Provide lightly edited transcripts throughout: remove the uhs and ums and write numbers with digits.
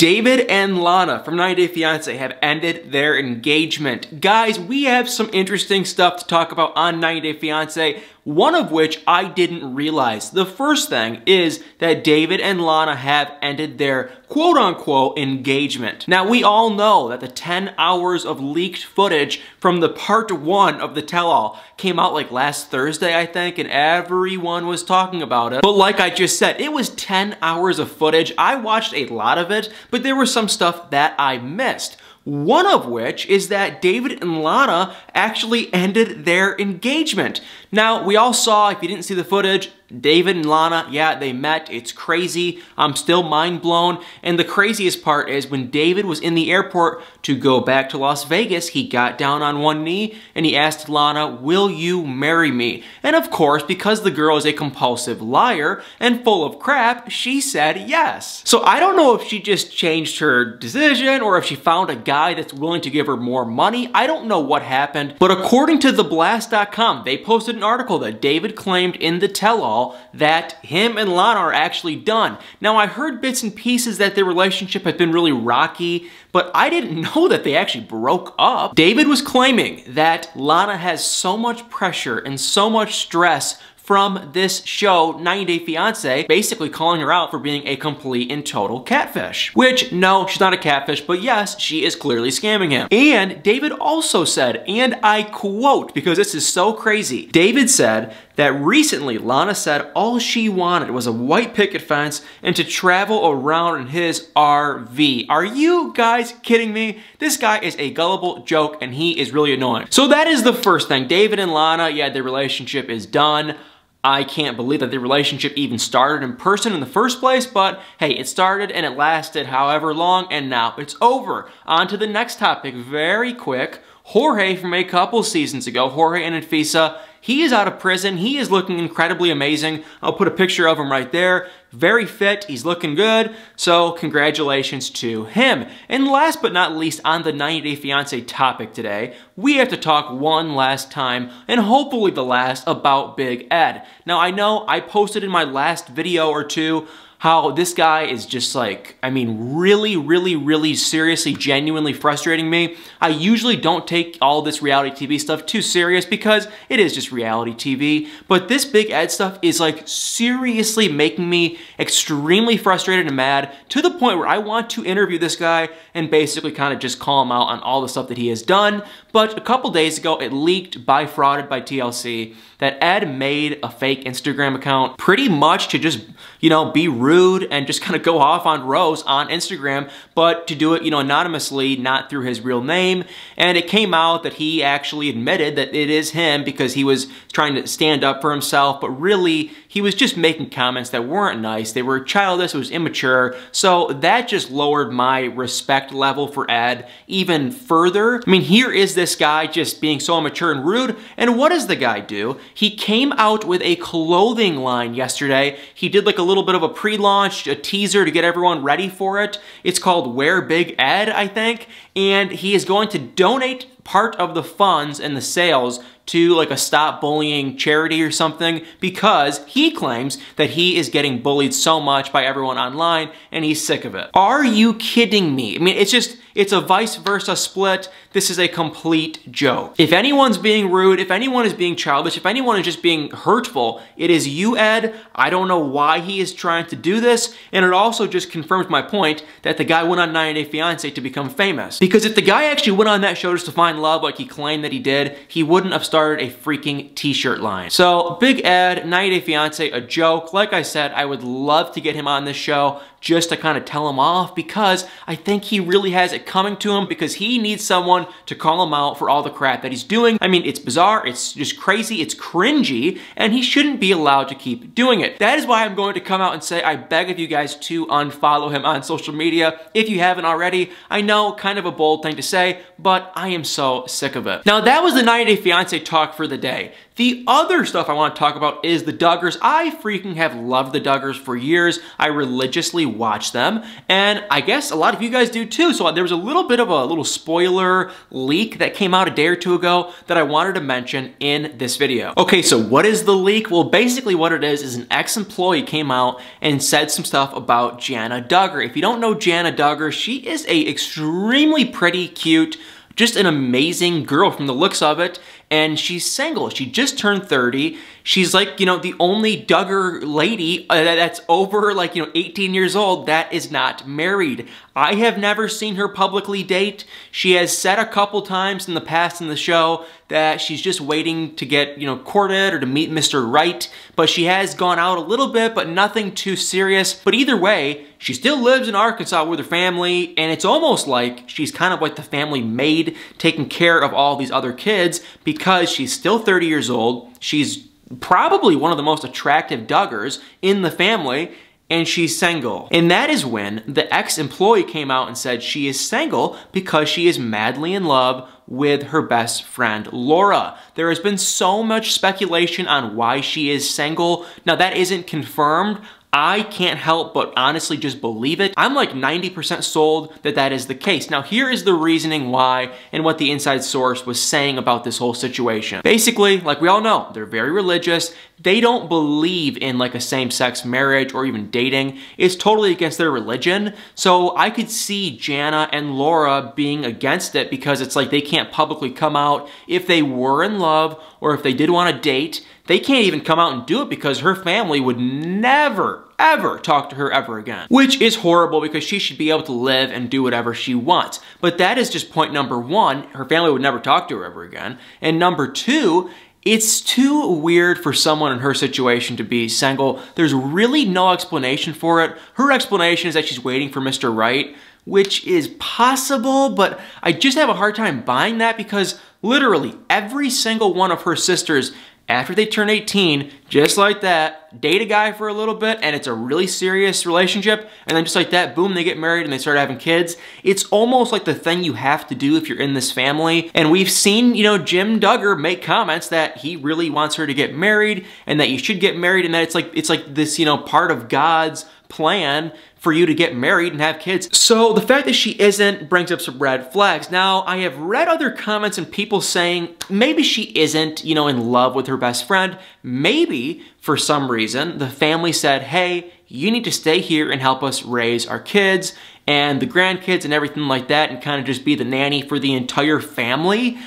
David and Lana from 90 Day Fiance have ended their engagement. Guys, we have some interesting stuff to talk about on 90 Day Fiance, one of which I didn't realize. The first thing is that David and Lana have ended their quote-unquote engagement. Now, we all know that the 10 hours of leaked footage from the part 1 of the tell-all came out like last Thursday, I think, and everyone was talking about it. But like I just said, it was 10 hours of footage. I watched a lot of it, but there was some stuff that I missed. One of which is that David and Lana actually ended their engagement. Now, we all saw, if you didn't see the footage, David and Lana, yeah, they met. It's crazy. I'm still mind blown. And the craziest part is when David was in the airport to go back to Las Vegas, he got down on one knee and he asked Lana, "Will you marry me?" And of course, because the girl is a compulsive liar and full of crap, she said yes. So I don't know if she just changed her decision or if she found a guy that's willing to give her more money. I don't know what happened. But according to theblast.com, they posted an article that David claimed in the tell-all that him and Lana are actually done. Now, I heard bits and pieces that their relationship had been really rocky, but I didn't know that they actually broke up. David was claiming that Lana has so much pressure and so much stress from this show, 90 Day Fiance, basically calling her out for being a complete and total catfish. Which, no, she's not a catfish, but yes, she is clearly scamming him. And David also said, and I quote, because this is so crazy, David said that recently Lana said all she wanted was a white picket fence and to travel around in his RV. Are you guys kidding me? This guy is a gullible joke and he is really annoying. So that is the first thing. David and Lana, yeah, their relationship is done. I can't believe that the relationship even started in person in the first place, but hey, it started and it lasted however long, and now it's over. On to the next topic, very quick. Jorge from a couple seasons ago, Jorge and Anfisa, he is out of prison. He is looking incredibly amazing. I'll put a picture of him right there. Very fit, he's looking good, so congratulations to him. And last but not least, on the 90 Day Fiance topic today, we have to talk one last time, and hopefully the last, about Big Ed. Now, I know I posted in my last video or two how this guy is just like, I mean, really seriously, genuinely frustrating me. I usually don't take all this reality TV stuff too serious because it is just reality TV, but this Big Ed stuff is like seriously making me extremely frustrated and mad to the point where I want to interview this guy and basically kind of just call him out on all the stuff that he has done. But a couple days ago, it leaked by frauded by TLC that Ed made a fake Instagram account pretty much to just, you know, be rude and just kind of go off on Rose on Instagram, but to do it, you know, anonymously, not through his real name. And it came out that he actually admitted that it is him because he was trying to stand up for himself, but really he was just making comments that weren't nice. They were childish, it was immature. So that just lowered my respect level for Ed even further. I mean, here is this guy just being so immature and rude, and what does the guy do? He came out with a clothing line yesterday. He did like a little bit of a pre-launch, a teaser to get everyone ready for it. It's called Wear Big Ed, I think, and he is going to donate part of the funds and the sales to like a Stop Bullying charity or something because he claims that he is getting bullied so much by everyone online and he's sick of it. Are you kidding me? I mean, it's a vice versa split. This is a complete joke. If anyone's being rude, if anyone is being childish, if anyone is just being hurtful, it is you, Ed. I don't know why he is trying to do this, and it also just confirms my point that the guy went on 90 Day Fiance to become famous. Because if the guy actually went on that show just to find love like he claimed that he did, he wouldn't have started a freaking t-shirt line. So, Big Ed, 90 Day Fiance, a joke. Like I said, I would love to get him on this show just to kind of tell him off because I think he really has it coming to him because he needs someone to call him out for all the crap that he's doing. I mean, it's bizarre, it's just crazy, it's cringy, and he shouldn't be allowed to keep doing it. That is why I'm going to come out and say I beg of you guys to unfollow him on social media if you haven't already. I know, kind of a bold thing to say, but I am so so sick of it. Now that was the 90 Day Fiance talk for the day. The other stuff I want to talk about is the Duggars. I freaking have loved the Duggars for years. I religiously watch them, and I guess a lot of you guys do too. So there was a little bit of a little spoiler leak that came out a day or two ago that I wanted to mention in this video. Okay, so what is the leak? Well, basically what it is an ex-employee came out and said some stuff about Jana Duggar. If you don't know Jana Duggar, she is a extremely pretty, cute, just an amazing girl from the looks of it, and she's single. She just turned 30. She's like, you know, the only Duggar lady that's over like, 18 years old that is not married. I have never seen her publicly date. She has said a couple times in the past in the show that she's just waiting to get, courted or to meet Mr. Right, but she has gone out a little bit, but nothing too serious. But either way, she still lives in Arkansas with her family, and it's almost like she's kind of like the family maid taking care of all these other kids because she's still 30 years old. She's probably one of the most attractive Duggars in the family, and she's single. And that is when the ex-employee came out and said she is single because she is madly in love with her best friend, Laura. There has been so much speculation on why she is single. Now that isn't confirmed. I can't help but honestly just believe it. I'm like 90% sold that that is the case. Now here is the reasoning why and what the inside source was saying about this whole situation. Basically, like we all know, they're very religious. They don't believe in like a same-sex marriage or even dating. It's totally against their religion. So I could see Jana and Laura being against it because it's like they can't publicly come out if they were in love or if they did want to date. They can't even come out and do it because her family would never, ever talk to her ever again. Which is horrible because she should be able to live and do whatever she wants. But that is just point number one. Her family would never talk to her ever again. And number two, it's too weird for someone in her situation to be single. There's really no explanation for it. Her explanation is that she's waiting for Mr. Right, which is possible, but I just have a hard time buying that because literally every single one of her sisters, after they turn 18, just like that, date a guy for a little bit, and it's a really serious relationship, and then just like that, boom, they get married and they start having kids. It's almost like the thing you have to do if you're in this family. And we've seen, Jim Duggar make comments that he really wants her to get married, and that you should get married, and that it's like this, part of God's plan for you to get married and have kids. So the fact that she isn't brings up some red flags. Now, I have read other comments and people saying maybe she isn't, in love with her best friend. Maybe, for some reason, the family said, hey, you need to stay here and help us raise our kids and the grandkids and everything like that and kind of just be the nanny for the entire family.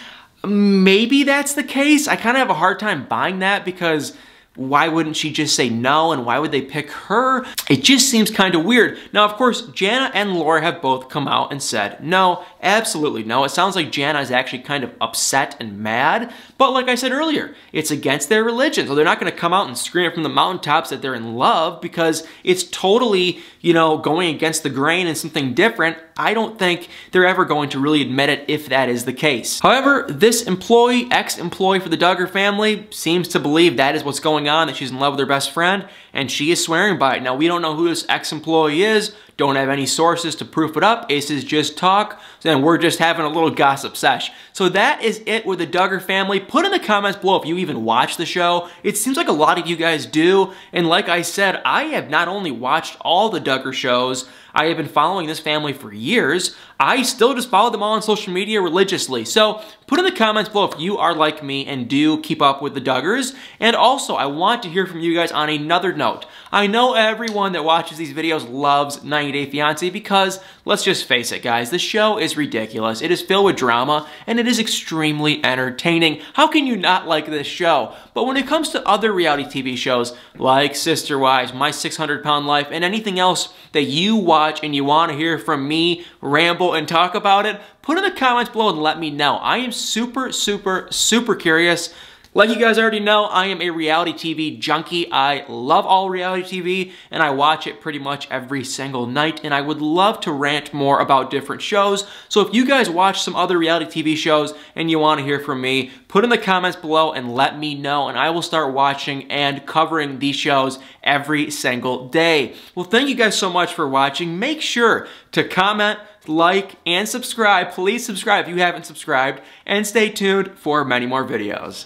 Maybe that's the case. I kind of have a hard time buying that because why wouldn't she just say no, and why would they pick her? It just seems kind of weird. Now, of course, Jana and Laura have both come out and said no, absolutely no. It sounds like Jana is actually kind of upset and mad, but like I said earlier, it's against their religion, so they're not going to come out and scream from the mountaintops that they're in love because it's totally, going against the grain and something different. I don't think they're ever going to really admit it if that is the case. However, this ex-employee for the Duggar family seems to believe that is what's going on, that she's in love with her best friend, and she is swearing by it. Now, we don't know who this ex-employee is, don't have any sources to proof it up. This is just talk, and we're just having a little gossip sesh. So that is it with the Duggar family. Put in the comments below if you even watch the show. It seems like a lot of you guys do, and like I said, I have not only watched all the Duggar shows, I have been following this family for years. I still just follow them all on social media religiously. So put in the comments below if you are like me and do keep up with the Duggars. And also, I want to hear from you guys on another note. I know everyone that watches these videos loves 90 Day Fiance because, let's just face it guys, the show is ridiculous. It is filled with drama and it is extremely entertaining. How can you not like this show? But when it comes to other reality TV shows like Sister Wives, My 600-Pound Life, and anything else that you watch and you want to hear from me ramble and talk about it, put in the comments below and let me know. I am super, super, super curious. Like you guys already know, I am a reality TV junkie. I love all reality TV and I watch it pretty much every single night, and I would love to rant more about different shows. So if you guys watch some other reality TV shows and you want to hear from me, put in the comments below and let me know, and I will start watching and covering these shows every single day. Well, thank you guys so much for watching. Make sure to comment, like, and subscribe. Please subscribe if you haven't subscribed, and stay tuned for many more videos.